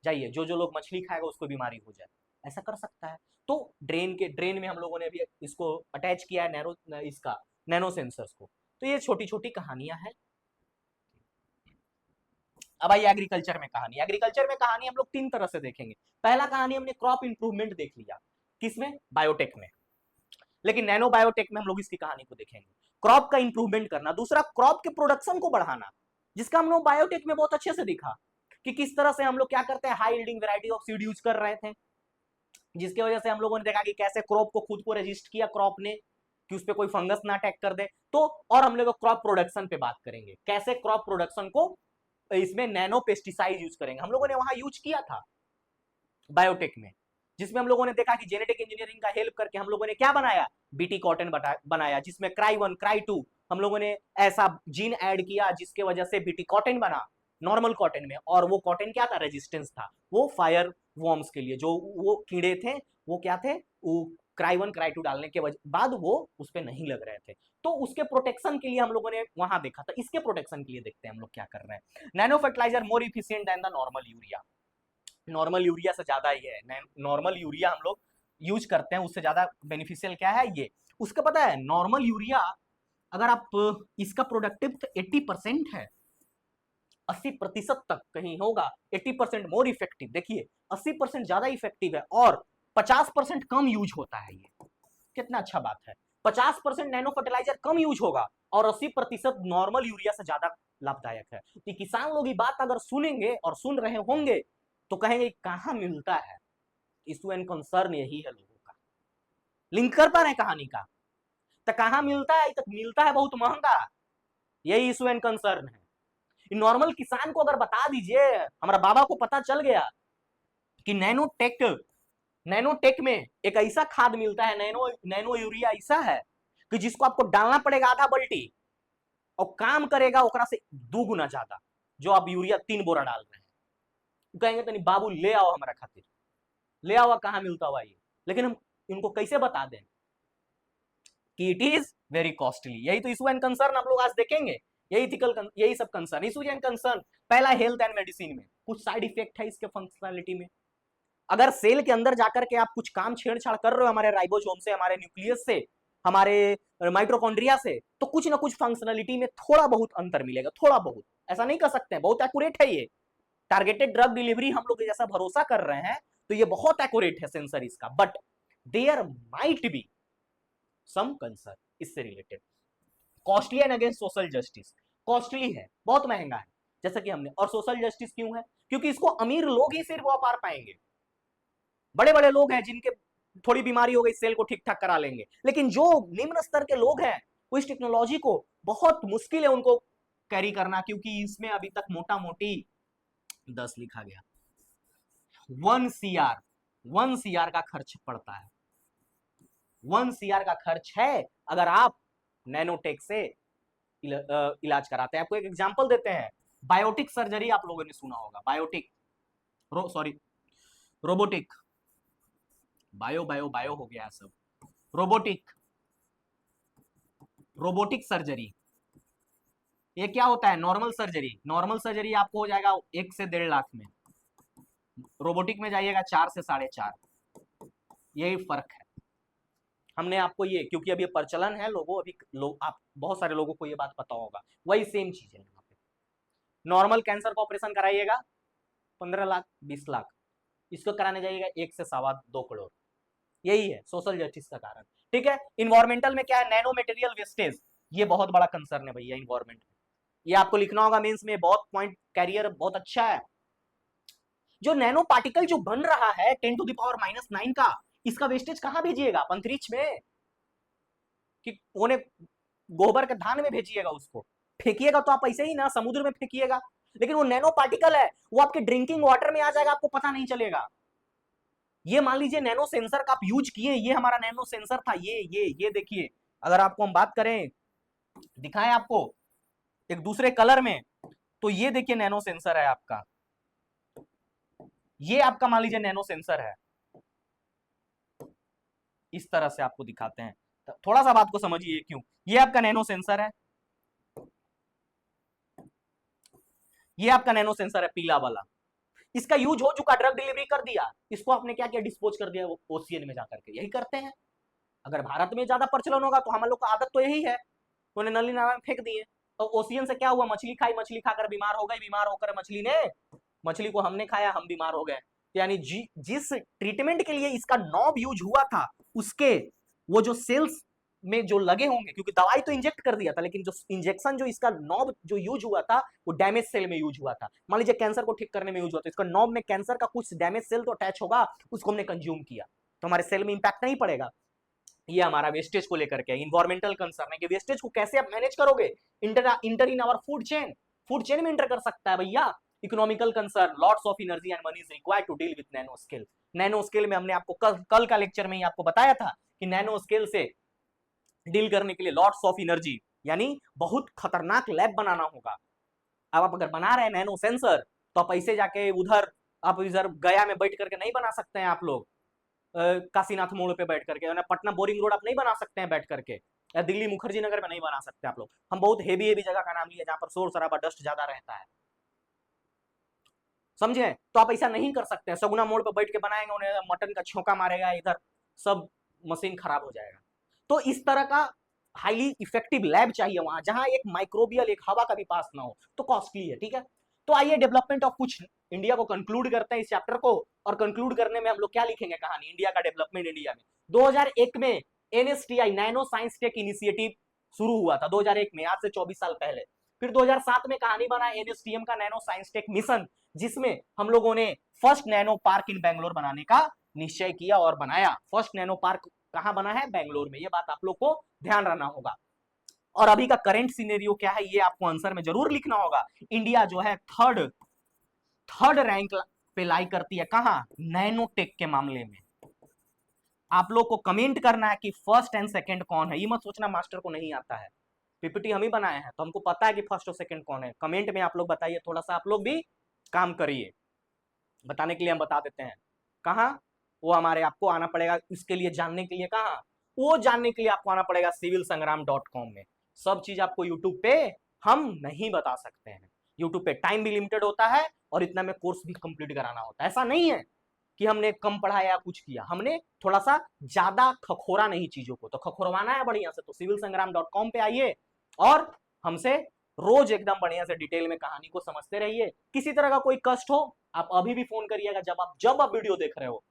जाइए जो जो लोग मछली खाएगा उसको बीमारी हो जाए। ऐसा कर सकता है। तो ड्रेन में हम लोगों ने अभी इसको अटैच किया है नैनो सेंसर्स को। तो ये छोटी छोटी कहानियां हैं। अब आइए एग्रीकल्चर में कहानी हम लोग 3 तरह से देखेंगे। पहला कहानी हमने क्रॉप इंप्रूवमेंट देख लिया, किसमें, बायोटेक में। लेकिन नैनो बायोटेक में हम लोग इसकी कहानी को देखेंगे, क्रॉप का इंप्रूवमेंट करना। दूसरा, क्रॉप के प्रोडक्शन को बढ़ाना, जिसका हम लोग बायोटेक में बहुत अच्छे से दिखा कि किस तरह से हम लोग क्या करते हैं, high yielding variety of seed use कर रहे थे, जिसकी वजह से हम लोगों ने देखा कि कैसे क्रॉप को खुद को रजिस्ट किया क्रॉप ने कि उस पर कोई फंगस ना अटैक कर दे। तो और हम लोग क्रॉप प्रोडक्शन पे बात करेंगे, कैसे क्रॉप प्रोडक्शन को इसमें नैनो पेस्टिसाइड यूज करेंगे। हम लोगों ने वहां यूज किया था बायोटेक में, जिसमें हम लोगों ने देखा कि जेनेटिक इंजीनियरिंग का हेल्प करके हम लोगों ने क्या बनाया, बीटी कॉटन बनाया, जिसमें क्राई 1 क्राई 2 हम लोगों ने ऐसा जीन ऐड किया जिसके वजह से बीटी कॉटन बना नॉर्मल कॉटन में। और वो कॉटन क्या था, रेजिस्टेंस था वो फायर वॉर्म्स के लिए, जो वो कीड़े थे वो क्या थे, वो क्राई 1 क्राई 2 डालने के बाद वो उस पर नहीं लग रहे थे। तो उसके प्रोटेक्शन के लिए हम लोगों ने वहां देखा था। इसके प्रोटेक्शन के लिए देखते हैं हम लोग क्या कर रहे हैं। Nano fertilizer more efficient than the normal urea, normal urea से ज्यादा ही है। नॉर्मल यूरिया हम लोग यूज करते हैं, उससे ज्यादा बेनिफिशियल क्या है ये, उसका पता है। नॉर्मल यूरिया अगर आप इसका प्रोडक्टिव 80% है, 80% तक कहीं होगा, 80% मोर इफेक्टिव। देखिए 80% ज्यादा इफेक्टिव है और 50% कम यूज होता है। ये कितना अच्छा बात है, 50% नैनो फर्टिलाइजर कम यूज होगा और 80% नॉर्मल यूरिया से ज्यादा लाभदायक है। तो किसान लोग ये बात अगर सुनेंगे और सुन रहे होंगे तो कहेंगे कहां मिलता है। इशू एंड कंसर्न यही है लोगों का। लिंक कर पा रहे हैं कहानी का, तो कहां मिलता है, तक मिलता है बहुत महंगा, यही इशू एंड कंसर्न है। नॉर्मल किसान को अगर बता दीजिए, हमारा बाबा को पता चल गया कि नैनोटेक में एक ऐसा खाद मिलता है, नैनो यूरिया ऐसा है कि जिसको आपको डालना पड़ेगा आधा बल्टी और काम करेगा ओकरा से 2 गुना ज्यादा, जो आप यूरिया 3 बोरा डाल रहे हैं। कहेंगे तो नहीं बाबू ले आओ हमारा खातिर, ले आओ, कहां मिलता हुआ ये। लेकिन हम इनको कैसे बता दें कि इट इज वेरी कॉस्टली। यही तो इशू एंड कंसर्न आप लोग आज देखेंगे, यही सब कंसर्न, इशू एंड कंसर्न। पहला, हेल्थ एंड मेडिसिन में कुछ साइड इफेक्ट है इसके फंक्शनैलिटी में। अगर सेल के अंदर जाकर के आप कुछ काम छेड़छाड़ कर रहे हो हमारे राइबोसोम से, हमारे न्यूक्लियस से, हमारे माइटोकॉन्ड्रिया से, तो कुछ ना कुछ फंक्शनैलिटी में थोड़ा बहुत अंतर मिलेगा, थोड़ा बहुत, ऐसा नहीं कर सकते हैं, बहुत एक्यूरेट है ये। टारगेटेड ड्रग डिलीवरी हम लोग जैसा भरोसा कर रहे हैं तो ये बहुत एक्यूरेट है सेंसर इसका, but there might be some concern इससे related. Costly and against social justice, costly है, बहुत महंगा है, जैसा कि हमने। और सोशल जस्टिस क्यों है, क्योंकि इसको अमीर लोग ही सिर्फ वापर पाएंगे। बड़े बड़े लोग हैं जिनके थोड़ी बीमारी हो गई, सेल को ठीक ठाक करा लेंगे, लेकिन जो निम्न स्तर के लोग हैं वो इस टेक्नोलॉजी को बहुत मुश्किल है उनको कैरी करना, क्योंकि इसमें अभी तक मोटा मोटी 10 लिखा गया 1 CR का खर्च पड़ता है। 1 CR का खर्च है अगर आप नैनोटेक से इलाज कराते हैं। आपको एक एग्जांपल देते हैं, बायोटिक सर्जरी आप लोगों ने सुना होगा, रोबोटिक, बायो हो गया सब, रोबोटिक सर्जरी। ये क्या होता है, नॉर्मल सर्जरी आपको हो जाएगा 1 से 1.5 लाख में, रोबोटिक में जाइएगा 4 से 4.5। यही फर्क है। हमने आपको ये, क्योंकि अभी प्रचलन है, आप बहुत सारे लोगों को ये बात पता होगा, वही सेम चीज है यहाँ पे। नॉर्मल कैंसर का ऑपरेशन कराइएगा 15 लाख 20 लाख, इसको कराने जाइएगा 1 से 2.25 करोड़। यही है सोशल जस्टिस का कारण। ठीक है, इन्वायरमेंटल में क्या है, नैनो मटेरियल वेस्टेज, ये बहुत बड़ा कंसर्न है भैया इन्वायरमेंट में। ये आपको लिखना होगा मेंस में, बहुत पॉइंट कैरियर बहुत अच्छा है। जो नैनो पार्टिकल जो बन रहा है 10⁻⁹ का, इसका वेस्टेज कहां भेजिएगा, अंतरिक्ष में, कि उन्हें गोबर के धान में भेजिएगा, उसको फेंकिएगा तो आप ऐसे ही ना समुद्र में फेंकिएगा, लेकिन वो नैनो पार्टिकल है, वो आपके ड्रिंकिंग वाटर में आ जाएगा, आपको पता नहीं चलेगा। ये मान लीजिए नैनो सेंसर का आप यूज किए, ये हमारा नैनो सेंसर था, ये देखिए, अगर आपको हम बात करें, दिखाएं आपको एक दूसरे कलर में, तो ये देखिए नैनो सेंसर है आपका, ये आपका मान लीजिए नैनो सेंसर है। इस तरह से आपको दिखाते हैं, थोड़ा सा बात को समझिए क्यों। ये आपका नैनो सेंसर है, ये आपका नैनो सेंसर है पीला वाला, इसका यूज हो चुका, ड्रग डिलीवरी कर दिया, इसको आपने क्या किया, डिस्पोज कर दिया ओशियन में जाकर के। यही करते हैं। अगर भारत में ज्यादा प्रचलन होगा तो हम लोग का आदत तो यही है, उन्हें नली नाला में फेंक दिए। तो ओशियन से क्या हुआ, मछली खाई, मछली खाकर बीमार हो गई, बीमार होकर मछली को हमने खाया, हम बीमार हो गए। यानी जिस ट्रीटमेंट के लिए इसका नॉब यूज हुआ था, उसके वो जो सेल्स में जो लगे होंगे, क्योंकि दवाई तो इंजेक्ट कर दिया था, लेकिन जो इंजेक्शन जो इसका नॉब जो यूज हुआ था वो डैमेज सेल में यूज हुआ था। मान लीजिए कैंसर को ठीक करने में यूज हुआ, तो इसका नॉब में कैंसर का कुछ डैमेज सेल तो अटैच होगा, उसको हमने कंज्यूम किया, तो हमारे सेल में इंपैक्ट नहीं पड़ेगा। ये हमारा वेस्टेज को लेकर के इन्वायरमेंटल कंसर्न है कि वेस्टेज को कैसे आप मैनेज करोगे, enter in our food chain में इंटर कर सकता है भैया। Economical concern, lots of energy and money is required to deal with nano scale. Nano scale में हमने आपको कल का लेक्चर में ही आपको बताया था कि नैनो स्केल से डील करने के लिए लॉट्स ऑफ एनर्जी, यानी बहुत खतरनाक लैब बनाना होगा। अब आप अगर बना रहे हैं नैनो सेंसर, तो आप ऐसे जाके उधर आप इधर गया में बैठ करके नहीं बना सकते हैं आप लोग, काशीनाथ मोड़ पे बैठ करके, पटना बोरिंग रोड आप नहीं बना सकते हैं बैठ करके, या दिल्ली मुखर्जी नगर में नहीं बना सकते आप लोग। हम बहुत हेवी हेवी जगह का नाम लिया जहां पर शोर शराबा डस्ट ज्यादा रहता है, समझे? तो आप ऐसा नहीं कर सकते हैं। सगुना मोड़ पे बैठ के बनाएंगे, उन्हें मटन का छौंका मारेगा इधर, सब मशीन खराब हो जाएगा। तो इस तरह का हाईली इफेक्टिव लैब चाहिए वहां, जहां एक माइक्रोबियल, एक हवा का भी पास ना हो, तो कॉस्टली है, ठीक है। तो आइए डेवलपमेंट ऑफ कुछ इंडिया को कंक्लूड करते हैं इस चैप्टर को, और कंक्लूड करने में हम लोग क्या लिखेंगे कहानी, इंडिया का डेवलपमेंट इंडिया में। 2001 में NSTI nano science tech initiative शुरू हुआ था, 2001 में, आज से 24 साल पहले। फिर 2007 में कहानी बना एनएसटीएम का नैनो साइंस टेक मिशन, जिसमें हम लोगों ने फर्स्ट नैनो पार्क इन बैंगलोर बनाने का निश्चय किया और बनाया। फर्स्ट नैनो पार्क कहां बना है, बैंगलोर में। ये बात आप लोग को ध्यान रखना होगा। और अभी का करंट सिनेरियो क्या है, ये आपको आंसर में जरूर लिखना होगा। इंडिया जो है थर्ड रैंक पे लाई करती है, कहां, नैनोटेक के मामले में। आप लोग को कमेंट करना है कि फर्स्ट एंड सेकंड कौन है। ये मत सोचना मास्टर को नहीं आता है, पीपीटी हम ही बनाए हैं तो हमको पता है कि फर्स्ट और सेकंड कौन है। कमेंट में आप लोग बताइए, थोड़ा सा आप लोग भी काम करिए, बताने के लिए हम बता देते हैं। कहां, वो हमारे आपको आना पड़ेगा इसके लिए जानने के लिए। कहां, वो जानने के लिए आपको आना पड़ेगा civilsangram.com में। सब चीज आपको यूट्यूब पे हम नहीं बता सकते हैं, यूट्यूब पे टाइम भी लिमिटेड होता है और इतना में कोर्स भी कंप्लीट कराना होता है। ऐसा नहीं है कि हमने कम पढ़ाया या कुछ किया, हमने थोड़ा सा ज्यादा खखोरा नहीं चीजों को, तो खखोरवाना है बढ़िया से, तो civilsangram.com पे आइए और हमसे रोज एकदम बढ़िया से डिटेल में कहानी को समझते रहिए। किसी तरह का कोई कष्ट हो, आप अभी भी फोन करिएगा, जब आप वीडियो देख रहे हो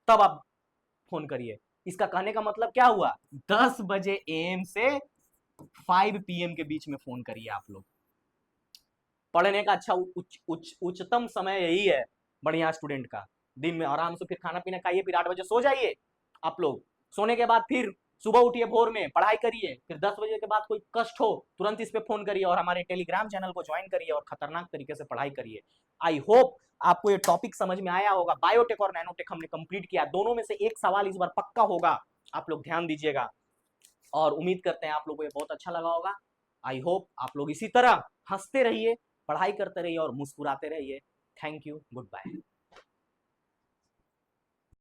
तब आप फोन करिए। इसका कहने का मतलब क्या हुआ, 10 बजे एएम से 5 पीएम के बीच में फोन करिए आप लोग। पढ़ने का अच्छा उच्चतम समय यही है बढ़िया स्टूडेंट का। दिन में आराम से फिर खाना पीना खाइए, फिर 8 बजे सो जाइए आप लोग। सोने के बाद फिर सुबह उठिए, भोर में पढ़ाई करिए, फिर 10 बजे के बाद कोई कष्ट हो तुरंत इस पे फोन करिए और हमारे टेलीग्राम चैनल को ज्वाइन करिए और खतरनाक तरीके से पढ़ाई करिए। आई होप आपको ये टॉपिक समझ में आया होगा। बायोटेक और नैनोटेक हमने कंप्लीट किया, दोनों में से एक सवाल इस बार पक्का होगा, आप लोग ध्यान दीजिएगा। और उम्मीद करते हैं आप लोगों को ये बहुत अच्छा लगा होगा। आई होप आप लोग इसी तरह हंसते रहिए, पढ़ाई करते रहिए और मुस्कुराते रहिए। Thank you, good bye.